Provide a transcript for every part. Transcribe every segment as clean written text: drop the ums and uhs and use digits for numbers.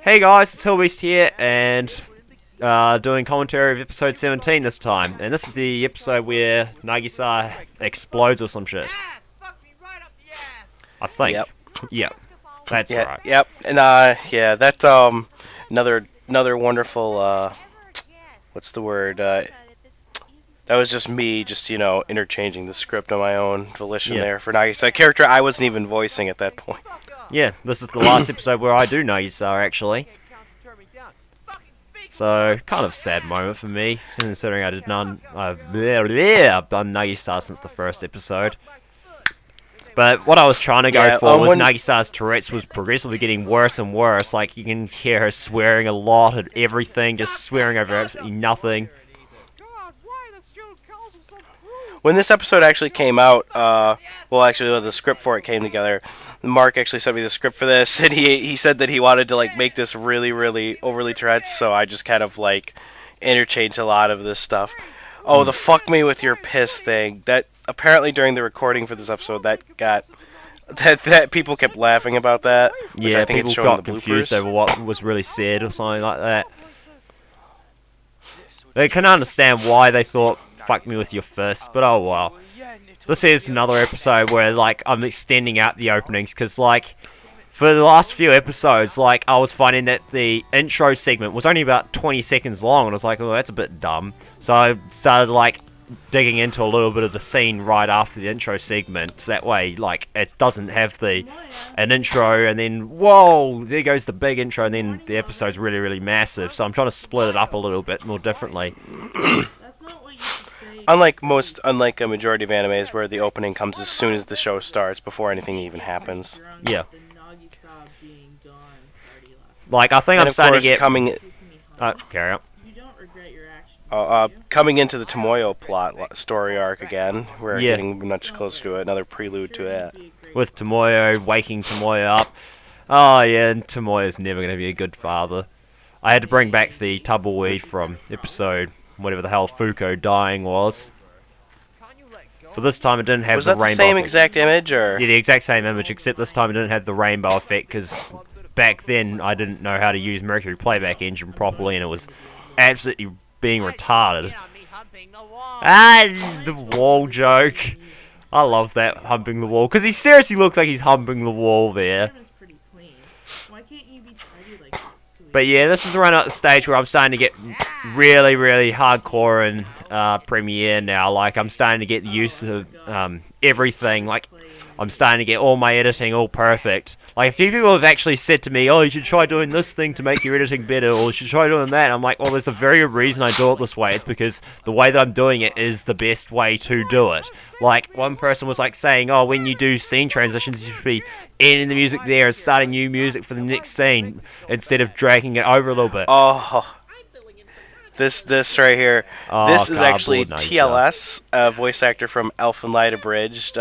Hey guys, it's Hillbeast here, and doing commentary of episode 17 this time. And this is the episode where Nagisa explodes or some shit. I think. Yep. Yep. That's right. Yep. And that's another wonderful what's the word? That was just me interchanging the script on my own volition there for Nagisa, a character I wasn't even voicing at that point. Yeah, this is the last episode where I do Nagisa, actually. So, kind of sad moment for me, considering I've done Nagisa since the first episode. But what I was trying to go for was Nagisa's Tourette's was progressively getting worse and worse. Like, you can hear her swearing a lot at everything, just swearing over absolutely nothing. When this episode actually came out, the script for it came together, Mark actually sent me the script for this, and he said that he wanted to make this really, really overly Tourette's, so I just kind of interchanged a lot of this stuff. Oh, the fuck me with your piss thing. That apparently during the recording for this episode, that people kept laughing about that. Which I think people got confused over what was really said or something like that. They can understand why they thought fuck me with your fist, but oh well. This is another episode where I'm extending out the openings because for the last few episodes I was finding that the intro segment was only about 20 seconds long, and I was like, oh, that's a bit dumb. So I started digging into a little bit of the scene right after the intro segment, so that way it doesn't have an intro and then whoa, there goes the big intro, and then the episode's really, really massive. So I'm trying to split it up a little bit more differently. Unlike a majority of animes where the opening comes as soon as the show starts, before anything even happens. Yeah. I think I'm starting to get... carry on. Coming into the Tomoyo plot story arc again, we're getting much closer to it, another prelude to it. With Tomoyo, waking Tomoyo up. Oh yeah, and Tomoyo's never going to be a good father. I had to bring back the tumbleweed from episode... whatever the hell Fuko dying was. But this time it didn't have the rainbow. Was that the same exact image, or? Yeah, the exact same image, except this time it didn't have the rainbow effect, because back then I didn't know how to use Mercury Playback Engine properly, and it was absolutely being retarded. The wall joke. I love that, humping the wall, because he seriously looks like he's humping the wall there. But yeah, this is around at the stage where I'm starting to get really, really hardcore in Premiere now. I'm starting to get the use of everything. I'm starting to get all my editing all perfect. A few people have actually said to me, oh, you should try doing this thing to make your editing better, or you should try doing that. And I'm like, well, there's a very good reason I do it this way. It's because the way that I'm doing it is the best way to do it. One person was saying, oh, when you do scene transitions, you should be ending the music there and starting new music for the next scene instead of dragging it over a little bit. Oh, this right here. This is actually TLS, a voice actor from Elf and Light Abridged,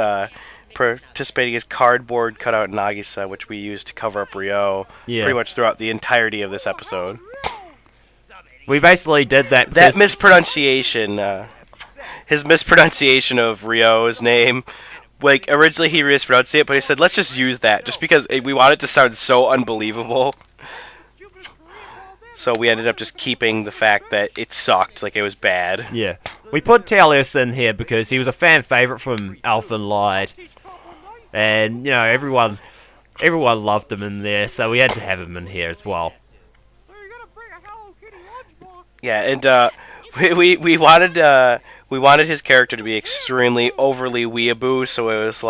participating as cardboard cutout Nagisa, which we used to cover up Ryo pretty much throughout the entirety of this episode. We basically did that. That mispronunciation, his mispronunciation of Ryo's name, originally he mispronounced it, but he said, let's just use that, just because we want it to sound so unbelievable. So we ended up just keeping the fact that it sucked, it was bad. Yeah. We put TLS in here because he was a fan favorite from Elf and Light. And, everyone loved him in there, so we had to have him in here as well. Yeah, and we wanted his character to be extremely overly weeaboo, so it was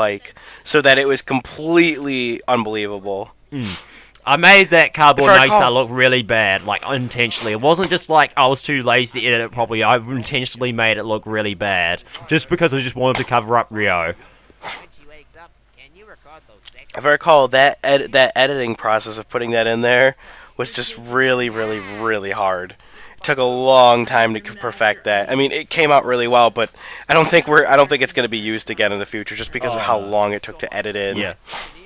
so that it was completely unbelievable. I made that cardboard Nagisa look really bad, intentionally. It wasn't just I was too lazy to edit it properly. I intentionally made it look really bad, just because I just wanted to cover up Ryo. If I recall, that editing process of putting that in there was just really, really, really hard. It took a long time to perfect that. I mean, it came out really well, but I don't think it's going to be used again in the future, just because of how long it took to edit in. Yeah.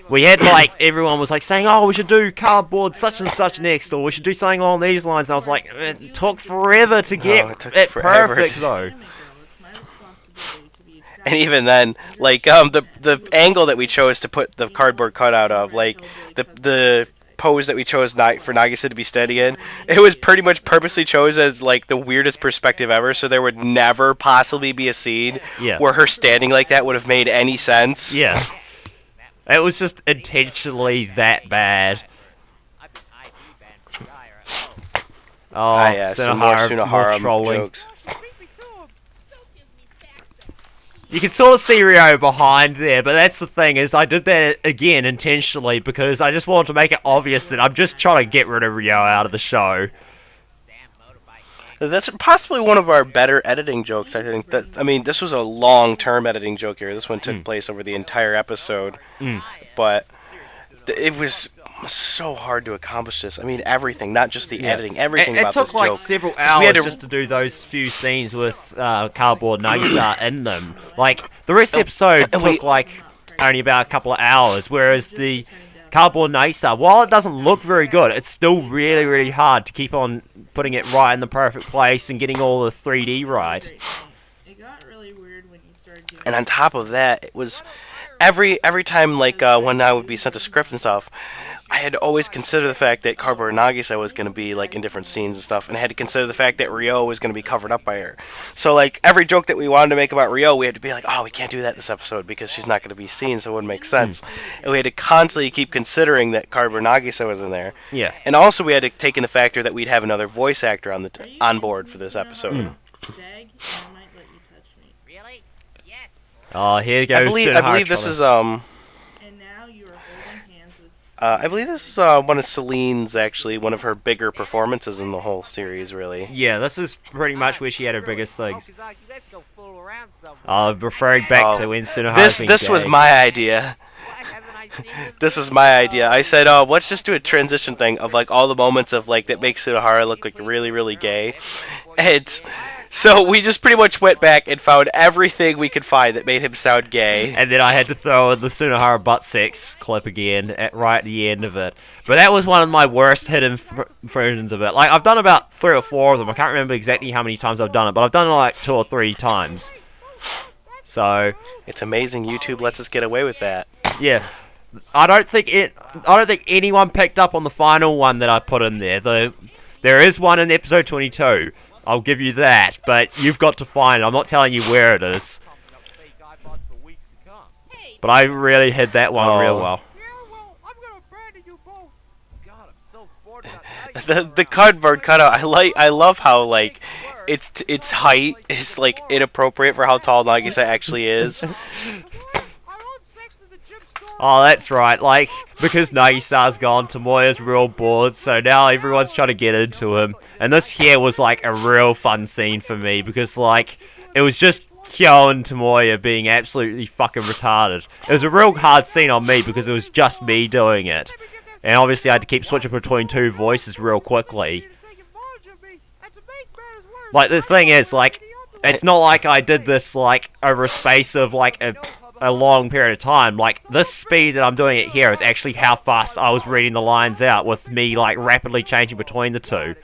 We had, everyone was, saying, oh, we should do cardboard such and such next, or we should do something along these lines. And I was like, it took forever to get it perfect, though. And even then, the angle that we chose to put the cardboard cutout of, the pose that we chose for Nagisa to be standing in, it was pretty much purposely chose as like the weirdest perspective ever, so there would never possibly be a scene where her standing like that would have made any sense. Yeah. It was just intentionally that bad. Oh, yeah, some more Sunahara jokes. You can sort of see Rio behind there, but that's the thing, is I did that again intentionally because I just wanted to make it obvious that I'm just trying to get rid of Rio out of the show. That's possibly one of our better editing jokes, I think. I mean, this was a long-term editing joke here. This one took place over the entire episode. But it was so hard to accomplish this. I mean, everything, not just the editing, everything about this joke. It took like several hours just to do those few scenes with Cardboard Nagisa in them. Like, the rest of the episode took like only about a couple of hours, whereas the Cardboard Nagisa, while it doesn't look very good, it's still really, really hard to keep on putting it right in the perfect place and getting all the 3D right. It got really weird when you started doing and on top of that, it was every time, like, when I would be sent a script and stuff, I had to always consider the fact that Cardboard Nagisa was going to be, like, in different scenes and stuff, and I had to consider the fact that Ryo was going to be covered up by her. So, like, every joke that we wanted to make about Ryo, we had to be like, oh, we can't do that this episode because she's not going to be seen, so it wouldn't make sense. And we had to constantly keep considering that Cardboard Nagisa was in there. Yeah. And also we had to take in the factor that we'd have another voice actor on board for this episode. bag, and I might let you touch me. Really? Yes. Oh, here goes I believe this is And now you are holding hands with I believe this is one of Celine's, actually, one of her bigger performances in the whole series, really. Yeah, this is pretty much where she had her biggest things. Let's go fool around somewhere. Referring back to Winston. This was my idea. This is my idea. I said, oh, let's just do a transition thing of, like, all the moments of, like, that makes Tsunohara look, like, really, really gay. And so we just pretty much went back and found everything we could find that made him sound gay. And then I had to throw in the Tsunohara butt sex clip again right at the end of it. But that was one of my worst hidden versions of it. Like, I've done about 3 or 4 of them. I can't remember exactly how many times I've done it, but I've done it like 2 or 3 times. So it's amazing YouTube lets us get away with that. Yeah. I don't think anyone picked up on the final one that I put in there. There is one in episode 22. I'll give you that, but you've got to find it. I'm not telling you where it is. But I really hid that one real well. The cardboard cutout. I love how, like, its height is, like, inappropriate for how tall Nagisa actually is. Oh, that's right. Like, because Nagisa's gone, Tomoya's real bored, so now everyone's trying to get into him. And this here was, like, a real fun scene for me, because, like, it was just Kyo and Tomoya being absolutely fucking retarded. It was a real hard scene on me, because it was just me doing it. And obviously I had to keep switching between 2 voices real quickly. Like, the thing is, like, it's not like I did this, like, over a space of, like, a long period of time. Like, this speed that I'm doing it here is actually how fast I was reading the lines out, with me, like, rapidly changing between the 2.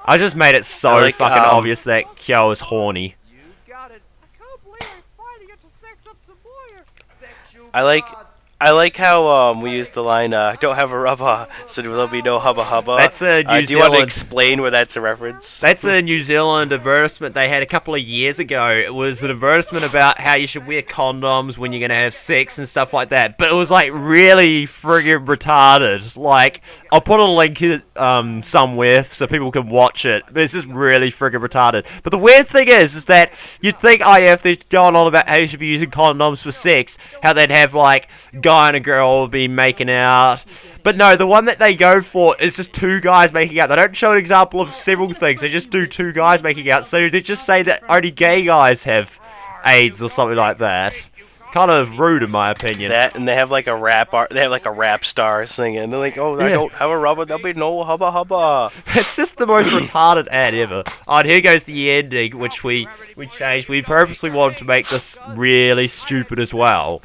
I just made it so like, fucking obvious that Kyo is horny. I like how we use the line, don't have a rubber, so there'll be no hubba hubba. That's a New Zealand... Do you want to explain where that's a reference? That's a New Zealand advertisement they had a couple of years ago. It was an advertisement about how you should wear condoms when you're going to have sex and stuff like that. But it was, like, really friggin' retarded. Like, I'll put a link somewhere so people can watch it. But it's just really friggin' retarded. But the weird thing is that you'd think, oh yeah, if they're going on about how you should be using condoms for sex, how they'd have, like, guy and a girl will be making out. But no, the one that they go for is just 2 guys making out. They don't show an example of several things. They just do 2 guys making out. So they just say that only gay guys have AIDS or something like that. Kind of rude in my opinion. That, and they have like a rap star singing. They're like, oh, I don't have a rubber, there'll be no hubba hubba. It's just the most retarded ad ever. Oh, and here goes the ending, which we changed. We purposely wanted to make this really stupid as well.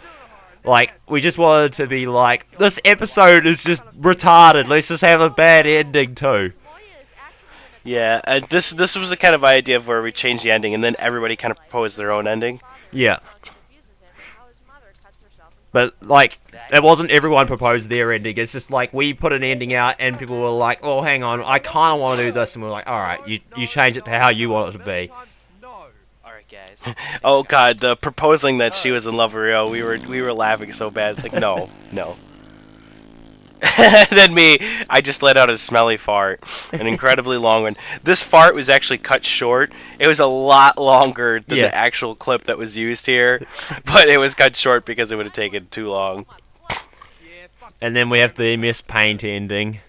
Like, we just wanted to be like, this episode is just retarded, let's just have a bad ending too. Yeah, and this was the kind of idea of where we changed the ending and then everybody kind of proposed their own ending. Yeah. But, like, it wasn't everyone proposed their ending. It's just, like, we put an ending out, and people were like, oh, hang on, I kind of want to do this. And we're like, alright, you change it to how you want it to be. Alright, guys. Oh god, the proposing that she was in love with Rio, we were laughing so bad. It's like, no. Then me, I just let out a smelly fart, an incredibly long one. This fart was actually cut short. It was a lot longer than the actual clip that was used here, but it was cut short because it would have taken too long. And then we have the MS Paint ending,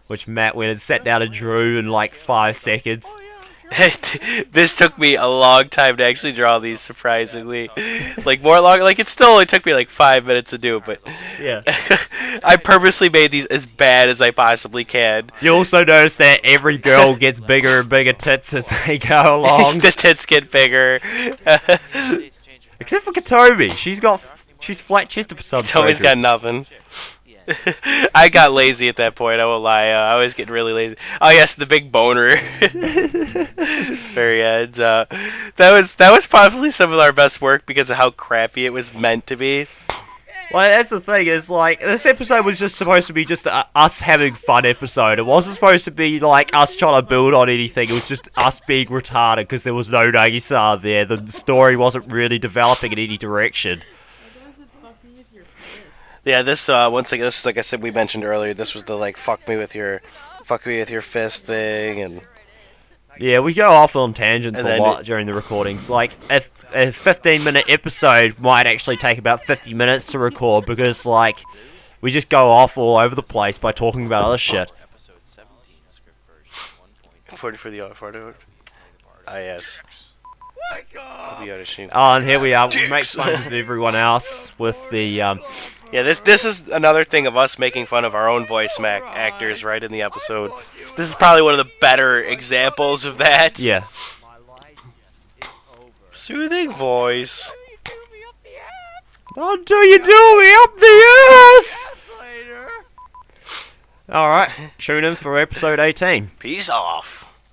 which Matt went and sat down and drew in like 5 seconds. This took me a long time to actually draw these, surprisingly. Like, more long, like, it still only took me like 5 minutes to do, but yeah. I purposely made these as bad as I possibly can. You also notice that every girl gets bigger and bigger tits as they go along. The tits get bigger. Except for Katomi. She's flat chested for some Katomi's got nothing. I got lazy at that point, I won't lie. I was getting really lazy. Oh yes, the big boner. Very end. That was probably some of our best work because of how crappy it was meant to be. Well, that's the thing, is like, this episode was just supposed to be just us having fun episode. It wasn't supposed to be like us trying to build on anything. It was just us being retarded because there was no Nagisa there. The story wasn't really developing in any direction. Yeah, this once again, this, like I said, we mentioned earlier, this was the like fuck me with your fist thing, and yeah, we go off on tangents a lot during the recordings. Like, a 15-minute episode might actually take about 50 minutes to record because, like, we just go off all over the place by talking about other shit. 40 for the auto. Ah, yes. Oh, and here we are. We make fun of everyone else with the Yeah, this is another thing of us making fun of our own voice actors right in the episode. This is probably one of the better examples of that. Yeah. Soothing voice. Until you do me up the ass! Alright, tune in for episode 18. Peace off.